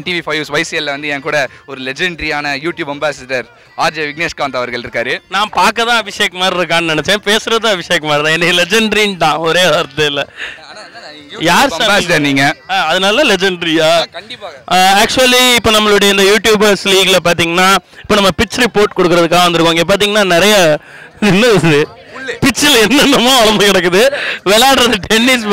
TV5 YCL வந்து என் கூட ஒரு லெஜெண்டரியான யூடியூப் அம்பாசிடர் RJ விக்னேஷ்காந்த் அவர்கள் இருக்காரு. நான் பார்க்க தான் அபிஷேக் மாதிரி இருக்கான்னு நினைச்சேன், பேசுறது அபிஷேக் மாதிரி தான். என்ன லெஜெண்டரின்னு தான் ஒரே வார்த்தையில். யார் அம்பாசிடர் நீங்க? அதனால லெஜெண்டரியா? கண்டிப்பா. ஆக்சுவலி இப்போ நம்மளுடைய இந்த யூடியூபர்ஸ் லீக்ல பாத்தீங்கன்னா இப்போ நம்ம பிச் ரிப்போர்ட் கொடுக்கறதுக்காக வந்திருக்கோம். இங்க பாத்தீங்கன்னா நிறைய என்ன பிச்சில் என்னென்னமோ வளர்ந்து கிடக்குது. விளையாடுறது டென்னிஸ்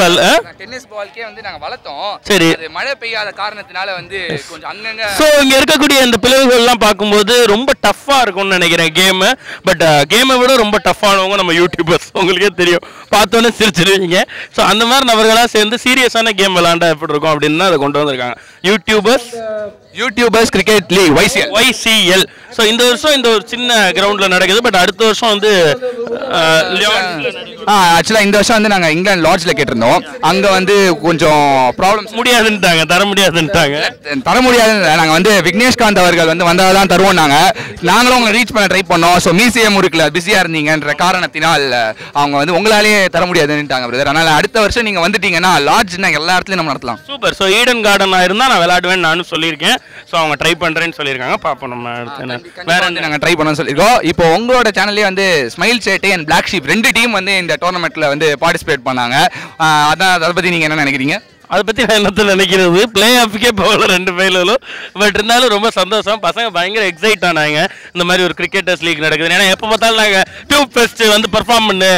பால்க்கே வந்து நாங்கள் வளர்த்தோம். சரி, மழை பெய்யாத காரணத்தினால வந்து கொஞ்சம் அங்கங்க. ஸோ இங்கே இருக்கக்கூடிய இந்த பிளவுகள்லாம் பார்க்கும்போது ரொம்ப டஃப்பாக இருக்கும்னு நினைக்கிறேன் கேமு. பட் கேமை விட ரொம்ப டஃப்பானவங்க நம்ம யூடியூபர்ஸ், உங்களுக்கே தெரியும், பார்த்தோன்னே சிரிச்சிருவீங்க. ஸோ அந்த மாதிரி நபர்களாக சேர்ந்து சீரியஸான கேம் விளையாண்டா எப்படி இருக்கும் அப்படின்னு தான் அதை கொண்டு வந்திருக்காங்க. Youtubers cricket league YCL. So இந்த வருஷம் இந்த ஒரு சின்ன கிரவுண்டில் நடக்குது. பட் அடுத்த வருஷம் வந்து ஆக்சுவலாக இந்த வருஷம் வந்து நாங்கள் இங்கிலாந்து லாட்ஜில் கேட்டிருந்தோம். அங்கே வந்து கொஞ்சம் ப்ராப்ளம்ஸ் முடியாதுன்ட்டாங்க, தர முடியாதுன்ட்டாங்க. நாங்கள் வந்து விக்னேஷ்காந்த் அவர்கள் வந்து வந்தால் தான் தருவோம். நாங்களும் உங்களை ரீச் பண்ண ட்ரை பண்ணோம். ஸோ மியூசியம் இருக்குல்ல, பிஸியாக இருந்தீங்கன்ற காரணத்தினால் அவங்க வந்து உங்களாலேயே தர முடியாதுன்ட்டாங்க பிரதர். அதனால் அடுத்த வருஷம் நீங்கள் வந்துட்டீங்கன்னா லாட்ஜ்னா எல்லா இடத்துலையும் நம்ம நடத்தலாம். சூப்பர். ஸோ ஈடன் கார்டன் இருந்தால் நான் விளையாடுவேன்னு நானும் சொல்லியிருக்கேன். ஸோ அவங்க ட்ரை பண்ணுறேன்னு சொல்லியிருக்காங்க. பார்ப்போம் நம்ம அடுத்து வேற வந்து நாங்கள் ட்ரை பண்ண சொல்லியிருக்கோம். இப்போ உங்களோட சேனல்லே வந்து ஸ்மைல் சேட்டை அண்ட் பிளாக் ஷீப் 2 டீம் வந்து இந்த டோர்னமெண்ட்டில் வந்து பார்ட்டிசிபேட் பண்ணாங்க. அதான் அதை பற்றி நீங்கள் என்ன நினைக்கிறீங்க? அதை பற்றி நான் என்னத்தில் நினைக்கிறது, பிளே ஆஃபுக்கே போகல 2 ஃபைனலும். பட் இருந்தாலும் ரொம்ப சந்தோஷம். பசங்க பயங்கர எக்ஸைட் ஆனாங்க இந்த மாதிரி ஒரு கிரிக்கெட்டர்ஸ் லீக் நடக்குது. ஏன்னா எப்போ பார்த்தாலும் நாங்கள் டியூப் ஃபெஸ்ட் வந்து பர்ஃபார்ம் பண்ணு,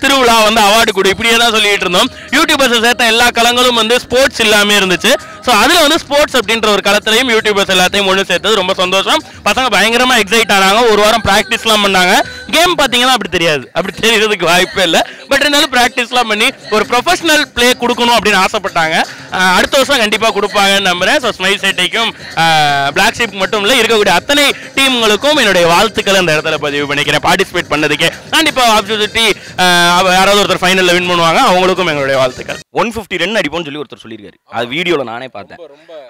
திருவிழா வந்து அவார்டு கொடு, இப்படியே தான் சொல்லிட்டு இருந்தோம். யூடியூபர்ஸை சேர்த்த எல்லா களங்களும் வந்து ஸ்போர்ட்ஸ் இல்லாமே இருந்துச்சு. ஸோ அதில் வந்து ஸ்போர்ட்ஸ் அப்படின்ற ஒரு களத்திலையும் யூடியூபர்ஸ் எல்லாத்தையும் ஒன்று சேர்த்தது ரொம்ப சந்தோஷம். பசங்க பயங்கரமாக எக்ஸைட் ஆனாங்க. ஒரு வாரம் ப்ராக்டிஸ்லாம் பண்ணாங்க. கேம் பார்த்தீங்கன்னா அப்படி தெரியாது, அப்படி தெரியறதுக்கு வாய்ப்பே இல்லை. பட் இருந்தாலும் ப்ராக்டிஸ்லாம் பண்ணி ஒரு ப்ரொஃபஷனல் பிளே கொடுக்கணும் அப்படின்னு ஆசைப்பட்டாங்க. அடுத்த வருஷம் கண்டிப்பாக கொடுப்பாங்கன்னு நம்புறேன். ஸோ ஸ்மைல் சேட்டைக்கும் பிளாக் ஷீப் மட்டும் இல்லை, இருக்கக்கூடிய அத்தனை டீம்களுக்கும் என்னுடைய வாழ்த்துக்களை அந்த இடத்துல பதிவு பண்ணிக்கிறேன் பார்ட்டிசிபேட் பண்ணதுக்கே. கண்டிப்பாக ஆப்பர்ச்சுனிட்டி யாராவது ஒருத்தர் ஃபைனலில் வின் பண்ணுவாங்க, அவங்களுக்கும் எங்களுடைய வாழ்த்துக்கள். 150 ரன் அடிப்போம்னு சொல்லி ஒருத்தர் சொல்லியிருக்காரு. அது வீடியோவில் நானே பார்த்தேன்.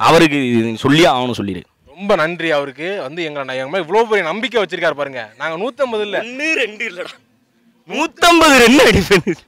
அவருக்கு சொல்லி ஆகணும் சொல்லிடு. ரொம்ப நன்றி அவருக்கு. வந்து எங்க மேலே இவ்வளோ பெரிய நம்பிக்கை வச்சிருக்காரு பாருங்க. நாங்கள் 150 இல்லை 2 இல்லடா 150 ரன் அடிப்பேன்.